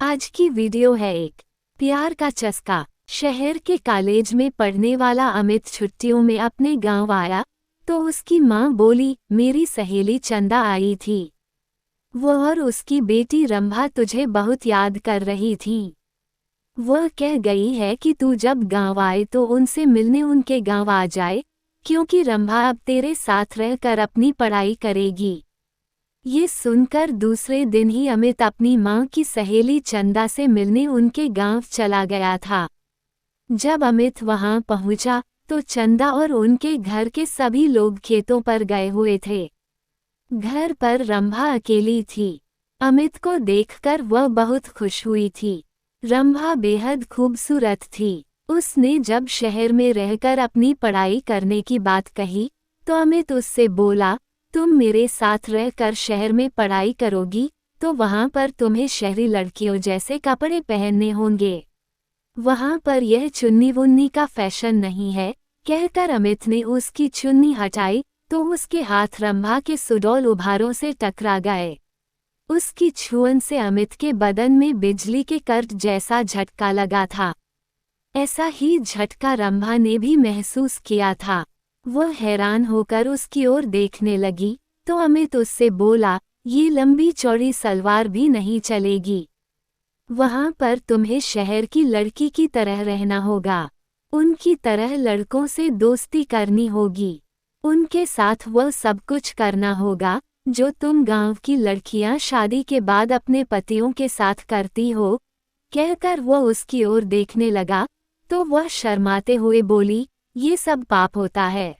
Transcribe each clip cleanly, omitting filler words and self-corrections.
आज की वीडियो है एक प्यार का चस्का। शहर के कॉलेज में पढ़ने वाला अमित छुट्टियों में अपने गांव आया तो उसकी मां बोली, मेरी सहेली चंदा आई थी। वो और उसकी बेटी रंभा तुझे बहुत याद कर रही थी। वह कह गई है कि तू जब गांव आए तो उनसे मिलने उनके गांव आ जाए, क्योंकि रंभा अब तेरे साथ रहकर अपनी पढ़ाई करेगी। ये सुनकर दूसरे दिन ही अमित अपनी मां की सहेली चंदा से मिलने उनके गांव चला गया था। जब अमित वहां पहुंचा तो चंदा और उनके घर के सभी लोग खेतों पर गए हुए थे। घर पर रंभा अकेली थी। अमित को देखकर वह बहुत खुश हुई थी। रंभा बेहद खूबसूरत थी। उसने जब शहर में रहकर अपनी पढ़ाई करने की बात कही तो अमित उससे बोला, तुम मेरे साथ रहकर शहर में पढ़ाई करोगी तो वहां पर तुम्हें शहरी लड़कियों जैसे कपड़े पहनने होंगे। वहां पर यह चुन्नी वुन्नी का फैशन नहीं है। कहकर अमित ने उसकी चुन्नी हटाई तो उसके हाथ रंभा के सुडौल उभारों से टकरा गए। उसकी छुअन से अमित के बदन में बिजली के करंट जैसा झटका लगा था। ऐसा ही झटका रंभा ने भी महसूस किया था। वह हैरान होकर उसकी ओर देखने लगी तो अमित उससे बोला, ये लंबी चौड़ी सलवार भी नहीं चलेगी। वहां पर तुम्हें शहर की लड़की की तरह रहना होगा। उनकी तरह लड़कों से दोस्ती करनी होगी। उनके साथ वह सब कुछ करना होगा जो तुम गांव की लड़कियां शादी के बाद अपने पतियों के साथ करती हो। कहकर वह उसकी ओर देखने लगा तो वह शर्माते हुए बोली, ये सब पाप होता है।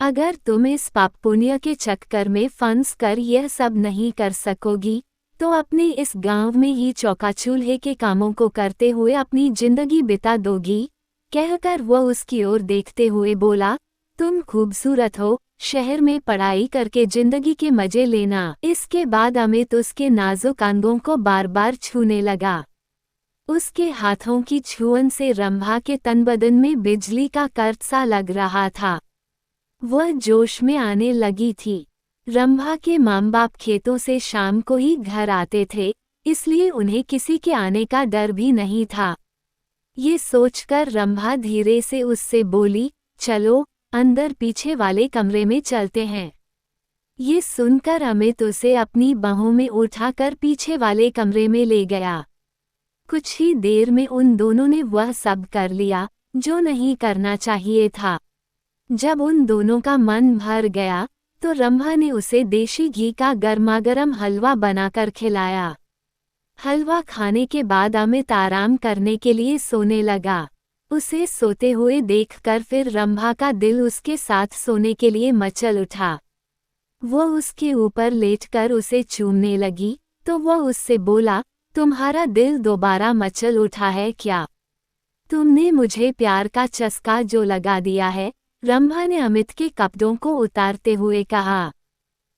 अगर तुम इस पाप पुण्य के चक्कर में फंस कर यह सब नहीं कर सकोगी तो अपने इस गांव में ही चौका चूल्हे के कामों को करते हुए अपनी जिंदगी बिता दोगी। कहकर वह उसकी ओर देखते हुए बोला, तुम खूबसूरत हो, शहर में पढ़ाई करके जिंदगी के मजे लेना। इसके बाद अमित उसके नाजुक अंगों को बार बार छूने लगा। उसके हाथों की छुअन से रंभा के तन बदन में बिजली का करंट सा लग रहा था। वह जोश में आने लगी थी। रंभा के माँ बाप खेतों से शाम को ही घर आते थे, इसलिए उन्हें किसी के आने का डर भी नहीं था। ये सोचकर रंभा धीरे से उससे बोली, चलो अंदर पीछे वाले कमरे में चलते हैं। ये सुनकर अमित उसे अपनी बाहों में उठाकर पीछे वाले कमरे में ले गया। कुछ ही देर में उन दोनों ने वह सब कर लिया जो नहीं करना चाहिए था। जब उन दोनों का मन भर गया तो रंभा ने उसे देशी घी का गर्मागर्म हलवा बनाकर खिलाया। हलवा खाने के बाद अमित आराम करने के लिए सोने लगा। उसे सोते हुए देखकर फिर रंभा का दिल उसके साथ सोने के लिए मचल उठा। वह उसके ऊपर लेटकर उसे चूमने लगी तो वह उससे बोला, तुम्हारा दिल दोबारा मचल उठा है क्या? तुमने मुझे प्यार का चस्का जो लगा दिया है। रंभा ने अमित के कपड़ों को उतारते हुए कहा।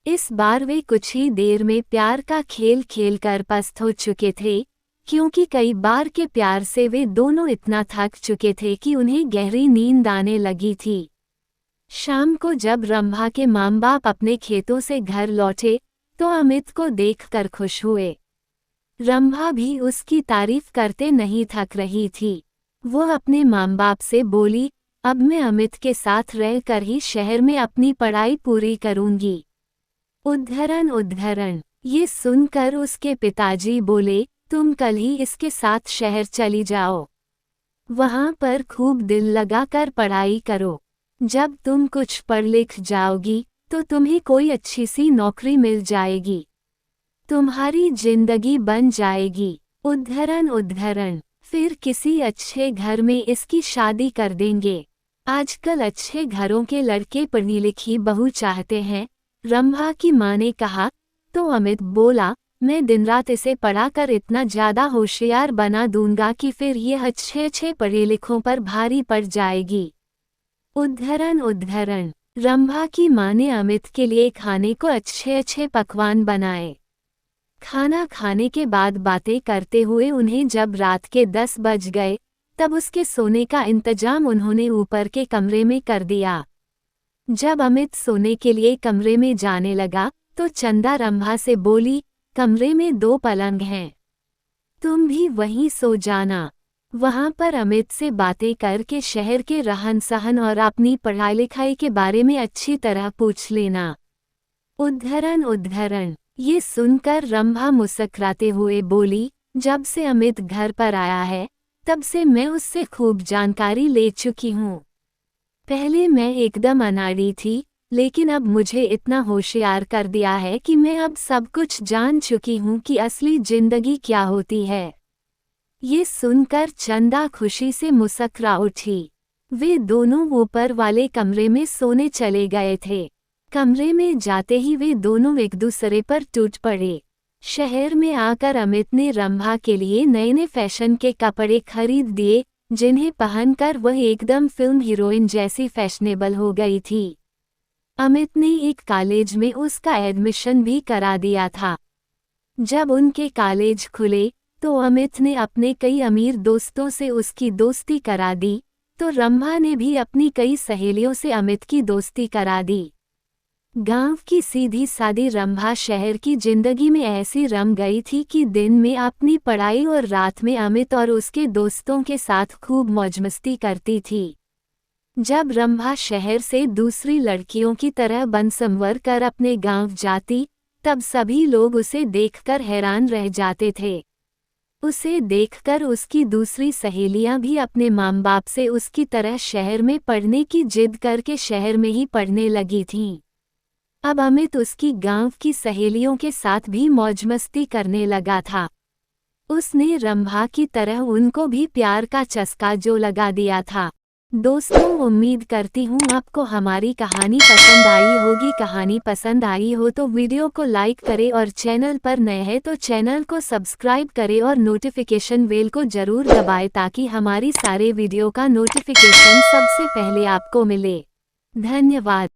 इस बार वे कुछ ही देर में प्यार का खेल खेलकर पस्त हो चुके थे, क्योंकि कई बार के प्यार से वे दोनों इतना थक चुके थे कि उन्हें गहरी नींद आने लगी थी। शाम को जब रंभा के माँ बाप अपने खेतों से घर लौटे तो अमित को देखकर खुश हुए। रंभा भी उसकी तारीफ करते नहीं थक रही थी। वो अपने माँ बाप से बोली, अब मैं अमित के साथ रहकर ही शहर में अपनी पढ़ाई पूरी करूंगी। उद्धरण। ये सुनकर उसके पिताजी बोले, तुम कल ही इसके साथ शहर चली जाओ। वहां पर खूब दिल लगाकर पढ़ाई करो। जब तुम कुछ पढ़ लिख जाओगी तो तुम्हें कोई अच्छी सी नौकरी मिल जाएगी। तुम्हारी जिंदगी बन जाएगी। उद्धरण। फिर किसी अच्छे घर में इसकी शादी कर देंगे। आजकल अच्छे घरों के लड़के पढ़ी लिखी बहू चाहते हैं। रंभा की माँ ने कहा तो अमित बोला, मैं दिन रात इसे पढ़ाकर इतना ज्यादा होशियार बना दूंगा कि फिर यह अच्छे पढ़े लिखों पर भारी पड़ जाएगी। उद्धरण। रंभा की माँ ने अमित के लिए खाने को अच्छे पकवान बनाए। खाना खाने के बाद बातें करते हुए उन्हें जब रात के 10 बज गए तब उसके सोने का इंतजाम उन्होंने ऊपर के कमरे में कर दिया। जब अमित सोने के लिए कमरे में जाने लगा तो चंदा रंभा से बोली, कमरे में 2 पलंग हैं, तुम भी वहीं सो जाना। वहां पर अमित से बातें करके शहर के रहन सहन और अपनी पढ़ाई लिखाई के बारे में अच्छी तरह पूछ लेना। उद्धरण ये सुनकर रंभा मुस्कुराते हुए बोली, जब से अमित घर पर आया है तब से मैं उससे खूब जानकारी ले चुकी हूँ। पहले मैं एकदम अनाड़ी थी, लेकिन अब मुझे इतना होशियार कर दिया है कि मैं अब सब कुछ जान चुकी हूँ कि असली जिंदगी क्या होती है। ये सुनकर चंदा खुशी से मुस्कुरा उठी। वे दोनों ऊपर वाले कमरे में सोने चले गए थे। कमरे में जाते ही वे दोनों एक दूसरे पर टूट पड़े। शहर में आकर अमित ने रंभा के लिए नए नए फैशन के कपड़े खरीद दिए, जिन्हें पहनकर वह एकदम फिल्म हीरोइन जैसी फैशनेबल हो गई थी। अमित ने एक कॉलेज में उसका एडमिशन भी करा दिया था। जब उनके कॉलेज खुले तो अमित ने अपने कई अमीर दोस्तों से उसकी दोस्ती करा दी, तो रंभा ने भी अपनी कई सहेलियों से अमित की दोस्ती करा दी। गांव की सीधी सादी रंभा शहर की जिंदगी में ऐसी रम गई थी कि दिन में अपनी पढ़ाई और रात में अमित और उसके दोस्तों के साथ खूब मौज मस्ती करती थी। जब रंभा शहर से दूसरी लड़कियों की तरह बन संवर कर अपने गांव जाती, तब सभी लोग उसे देखकर हैरान रह जाते थे। उसे देखकर उसकी दूसरी सहेलियां भी अपने माँ बाप से उसकी तरह शहर में पढ़ने की जिद करके शहर में ही पढ़ने लगी थीं। अब अमित उसकी गांव की सहेलियों के साथ भी मौज मस्ती करने लगा था। उसने रंभा की तरह उनको भी प्यार का चस्का जो लगा दिया था। दोस्तों, उम्मीद करती हूँ आपको हमारी कहानी पसंद आई होगी। कहानी पसंद आई हो तो वीडियो को लाइक करें और चैनल पर नए हैं तो चैनल को सब्सक्राइब करें और नोटिफिकेशन बेल को जरूर दबाएं ताकि हमारी सारे वीडियो का नोटिफिकेशन सबसे पहले आपको मिले। धन्यवाद।